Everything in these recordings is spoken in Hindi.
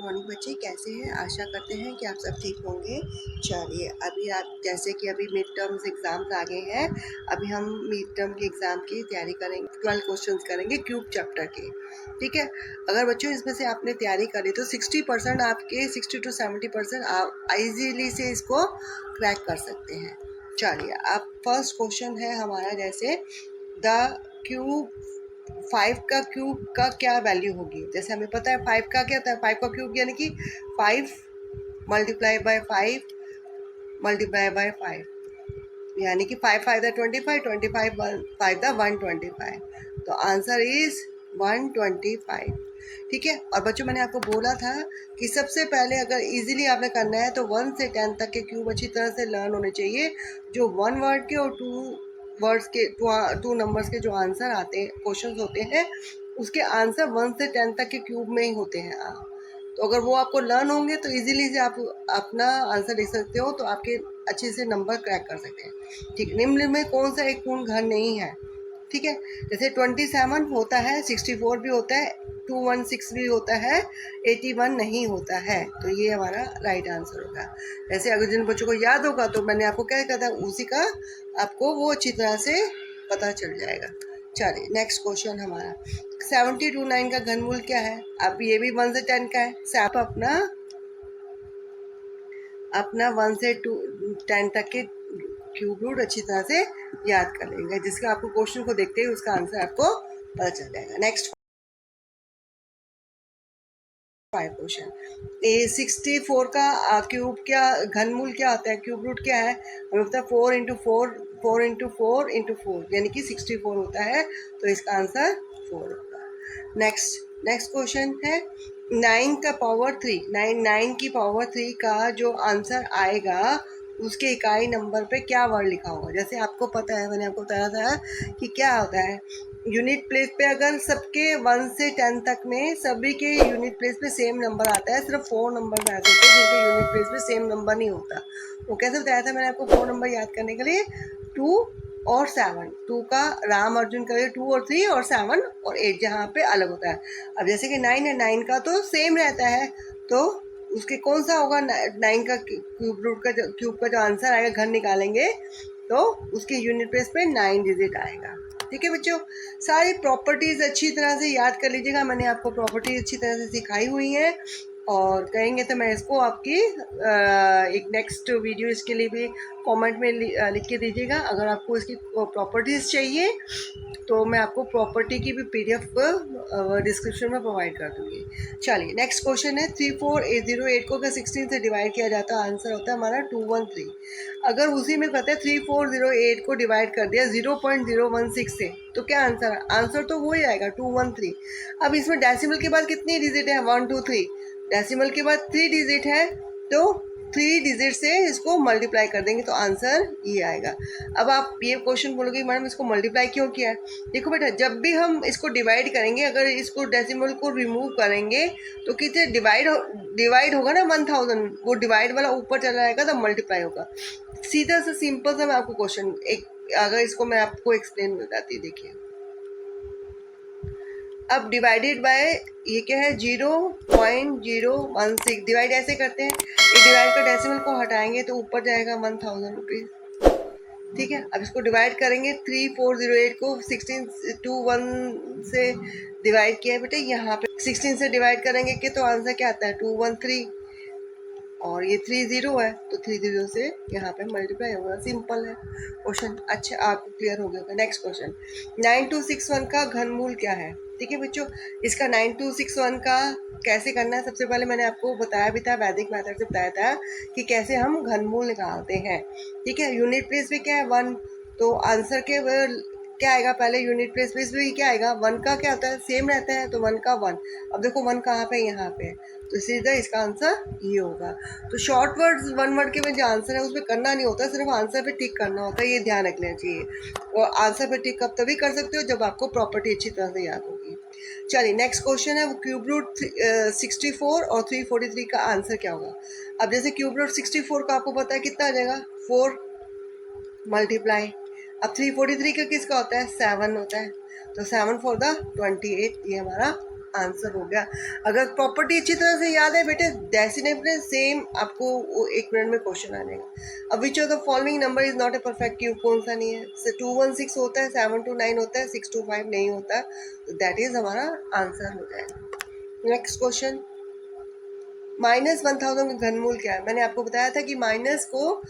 मॉर्निंग बच्चे, कैसे हैं? आशा करते हैं कि आप सब ठीक होंगे। चलिए, अभी आप जैसे कि अभी मिड टर्म्स एग्ज़ाम्स आ गए हैं। अभी हम मिड टर्म के एग्ज़ाम की तैयारी करेंगे। 12 क्वेश्चंस करेंगे क्यूब चैप्टर के। ठीक है, अगर बच्चों इसमें से आपने तैयारी करी तो 60% आपके 60 to 70% आप ईजीली से इसको क्रैक कर सकते हैं। चलिए, अब फर्स्ट क्वेश्चन है हमारा, जैसे द क्यूब 5 का क्यूब का क्या वैल्यू होगी। जैसे हमें पता है 5 का क्या होता है, 5 का क्यूब यानी कि 5 मल्टीप्लाई बाय 5 मल्टीप्लाई बाय 5, यानी कि 5 5 द 25, 25 5 द 125। तो आंसर इज 125। ठीक है, और बच्चों मैंने आपको बोला था कि सबसे पहले अगर इजीली आपने करना है तो 1 से 10 तक के क्यूब अच्छी तरह से लर्न होने चाहिए। जो 1 वर्ड के और 2 वर्ड्स के, 2 नंबर्स के जो आंसर आते हैं, क्वेश्चंस होते हैं, उसके आंसर 1 से 10 तक के क्यूब में ही होते हैं। तो अगर वो आपको लर्न होंगे तो इजीली से आप अपना आंसर लिख सकते हो, तो आपके अच्छे से नंबर क्रैक कर सकते हैं। ठीक, निम्न में कौन सा एक पूर्ण घन नहीं है। ठीक है, जैसे 27 होता है, 64 भी होता है, 216 भी होता है, 81 नहीं होता है। तो ये हमारा राइट आंसर होगा। जैसे अगर जिन बच्चों को याद होगा तो मैंने आपको क्या कहा था, उसी का आपको वो अच्छी तरह से पता चल जाएगा। चलिए, नेक्स्ट क्वेश्चन हमारा 70 to 9 का घनमूल क्या है। अब ये भी 1 से 10 का है। आप अपना 1 से 10 तक के क्यूब रूट अच्छी तरह से याद कर लेंगे, जिसका आपको क्वेश्चन को देखते ही उसका आंसर आपको पता चल जाएगा। नेक्स्ट 5 क्वेश्चन, ए 64 का क्यूब क्या घनमूल क्या होता है, क्यूब रूट क्या है। हमें पता है 4 इंटू 4 4 इंटू 4 इंटू 4 यानी कि 64 होता है। तो इसका आंसर 4 होगा। नेक्स्ट क्वेश्चन है 9 का पावर 3, 9 की पावर 3 का जो आंसर आएगा उसके इकाई नंबर पे क्या वर्ड लिखा होगा। जैसे आपको पता है, मैंने आपको बताया था कि क्या होता है, यूनिट प्लेस पे अगर सबके 1 से 10 तक में सभी के यूनिट प्लेस पे सेम नंबर आता है, सिर्फ 4 नंबर ऐसे होते हैं जिनके यूनिट प्लेस पे सेम नंबर नहीं होता। वो कैसे बताया था मैंने आपको 4 नंबर याद करने के लिए, 2 और 7। 2 का राम अर्जुन का 2 और 3, और 7 और 8 जहाँ पे अलग होता है। अब जैसे कि 9 है, 9 का तो सेम रहता है, तो उसके कौन सा होगा 9 का क्यूब रूट का क्यूब का जो आंसर आएगा, घन निकालेंगे तो उसके यूनिट प्लेस पे 9 डिजिट आएगा। ठीक है बच्चों, सारी प्रॉपर्टीज अच्छी तरह से याद कर लीजिएगा। मैंने आपको प्रॉपर्टी अच्छी तरह से सिखाई हुई है, और कहेंगे तो मैं इसको आपकी एक नेक्स्ट वीडियो इसके लिए भी कमेंट में लिख के दीजिएगा। अगर आपको इसकी प्रॉपर्टीज चाहिए तो मैं आपको प्रॉपर्टी की भी PDF डिस्क्रिप्शन में प्रोवाइड कर दूंगी। चलिए, नेक्स्ट क्वेश्चन है 34808 को अगर 16 से डिवाइड किया जाता है, आंसर होता है हमारा 213। अगर उसी में कहते हैं 3408 को डिवाइड कर दिया 0.016 से, तो क्या आंसर है? आंसर तो वही आएगा 213। अब इसमें डेसिमल के बाद कितनी डिजिट है, 1 2 3। डेसिमल के बाद 3 डिजिट है, तो 3 डिजिट से इसको मल्टीप्लाई कर देंगे तो आंसर ये आएगा। अब आप ये क्वेश्चन बोलोगे मैडम इसको मल्टीप्लाई क्यों किया है। देखो बेटा, जब भी हम इसको डिवाइड करेंगे, अगर इसको डेसिमल को रिमूव करेंगे तो कितने डिवाइड होगा ना 1000, वो डिवाइड वाला ऊपर चला जाएगा तो मल्टीप्लाई होगा। सीधा सा सिंपल सा मैं आपको क्वेश्चन एक, अगर इसको मैं आपको एक्सप्लेन बताती, देखिए। अब डिवाइडेड बाय ये क्या है, 0.016। डिवाइड ऐसे करते हैं, ये डिवाइड का डेसिमल को हटाएंगे तो ऊपर जाएगा 1000 रुपीज। ठीक है, अब इसको डिवाइड करेंगे, 3408 को 16 टू 1 से डिवाइड किया है बेटे, यहाँ पे 16 से डिवाइड करेंगे कि तो आंसर क्या आता है 213, और ये 30 है तो 30 से यहाँ पे मल्टीप्लाई होगा। सिंपल है क्वेश्चन। अच्छा, आपको क्लियर हो गया। नेक्स्ट क्वेश्चन 9261 का घनमूल क्या है। ठीक है बच्चों, इसका 9261 का कैसे करना है, सबसे पहले मैंने आपको बताया भी था, वैदिक मेथड से बताया था कि कैसे हम घनमूल निकालते हैं। ठीक है, यूनिट प्लेस पे क्या है 1, तो आंसर के क्या आएगा, पहले यूनिट प्लेस पे भी क्या आएगा, 1 का क्या होता है, सेम रहता है, तो 1 का 1। अब देखो 1 कहाँ पे, यहाँ पे, तो सीधा इसका आंसर ये होगा। तो शॉर्ट वर्ड्स 1 वर्ड के में जो आंसर है उसमें करना नहीं होता, सिर्फ आंसर पे टिक करना होता है, ये ध्यान रखना चाहिए। और आंसर पे टिक कब तभी कर सकते हो जब आपको प्रॉपर्टी अच्छी तरह से याद होगी। चलिए, नेक्स्ट क्वेश्चन है वो क्यूब रूट 64 और 343 का आंसर क्या होगा। अब जैसे क्यूब रूट 64 का आपको पता है कितना आ जाएगा, 4 मल्टीप्लाई। अब 343 का किसका होता है, 7 होता है, तो 7 4 द 28, ये हमारा आंसर हो गया। अगर प्रॉपर्टी अच्छी तरह से याद है बेटे, डेसिनेबल सेम आपको वो 1 मिनट में क्वेश्चन आ जाएगा। अब which of the following number is not a perfect cube, कौन सा नहीं है? 216 होता है, 729 होता है, 625 नहीं होता, तो दैट इज हमारा आंसर हो जाएगा। नेक्स्ट क्वेश्चन, -1000 का घनमूल क्या है? मैंने आपको बताया था कि माइनस को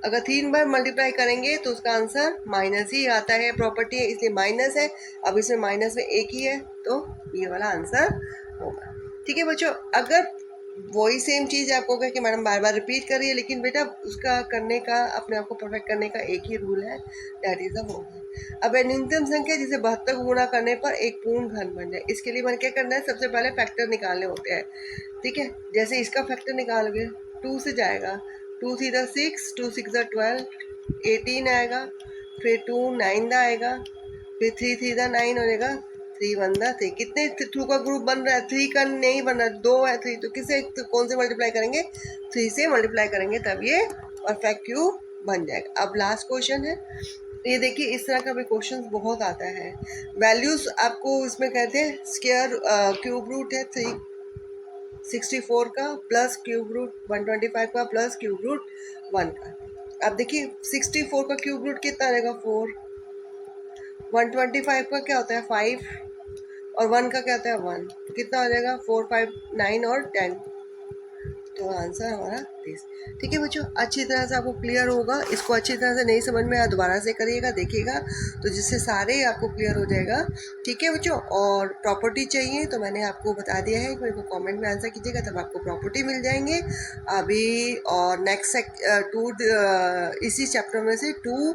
अगर 3 बार मल्टीप्लाई करेंगे तो उसका आंसर माइनस ही आता है, प्रॉपर्टी है इसलिए माइनस है। अब इसमें माइनस में एक ही है तो ये वाला आंसर होगा। ठीक है बच्चों, अगर वही सेम चीज़ आपको कहे कि मैडम बार बार रिपीट करिए, लेकिन बेटा उसका करने का, अपने आप को परफेक्ट करने का एक ही रूल है, दैट इज द होगा। अब न्यूनतम संख्या जिसे 72 को गुणा करने पर एक पूर्ण घन बन जाए, इसके लिए मैंने क्या करना है, सबसे पहले फैक्टर निकालने होते हैं। ठीक है, जैसे इसका फैक्टर निकालोगे 2 से जाएगा, 2 3 6, 2 6 12, 18 आएगा, फिर 2 9 आएगा, फिर 3 3 9 हो जाएगा, 3 1 3। कितने थ्रू का ग्रुप बन रहा है? 3 का नहीं बन रहा, 2 है 3, तो किसे तो कौन से मल्टीप्लाई करेंगे? 3 से मल्टीप्लाई करेंगे तब ये परफेक्ट क्यूब बन जाएगा। अब लास्ट क्वेश्चन है, ये देखिए इस तरह का भी क्वेश्चन बहुत आता है। वैल्यूज आपको इसमें कहते हैं स्क्वायर क्यूब रूट है 364 का प्लस क्यूब रूट 125 का प्लस क्यूब रूट 1 का। अब देखिए 64 का क्यूब रूट कितना रहेगा? 4। 125 का क्या होता है? 5। और 1 का क्या होता है? 1। कितना हो जाएगा? 4 5 9 और 10। तो आंसर हमारा 30। ठीक है बच्चों, अच्छी तरह से आपको क्लियर होगा। इसको अच्छी तरह से नहीं समझ में आया दोबारा से करिएगा, देखिएगा, तो जिससे सारे आपको क्लियर हो जाएगा। ठीक है बच्चों, और प्रॉपर्टी चाहिए तो मैंने आपको बता दिया है कि मेरे को कमेंट में आंसर कीजिएगा, तब आपको प्रॉपर्टी मिल जाएंगे अभी। और नेक्स्ट 2 इसी चैप्टर में से 2